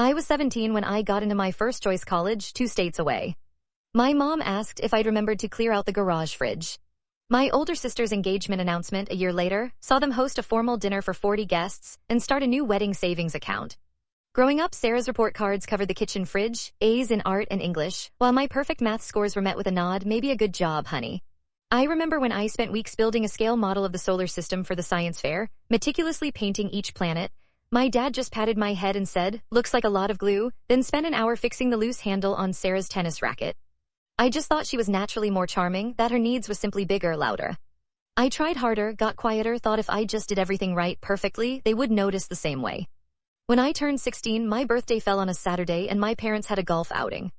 I was 17 when I got into my first choice college 2 states away. My mom asked if I'd remembered to clear out the garage fridge. My older sister's engagement announcement a year later saw them host a formal dinner for 40 guests and start a new wedding savings account. Growing up, Sarah's report cards covered the kitchen fridge, A's in art and English, while my perfect math scores were met with a nod, maybe a good job, honey. I remember when I spent weeks building a scale model of the solar system for the science fair, meticulously painting each planet. My dad just patted my head and said, "Looks like a lot of glue," then spent an hour fixing the loose handle on Sarah's tennis racket. I just thought she was naturally more charming, that her needs was simply bigger, louder. I tried harder, got quieter, thought if I just did everything right perfectly, they would notice the same way. When I turned 16, my birthday fell on a Saturday and my parents had a golf outing.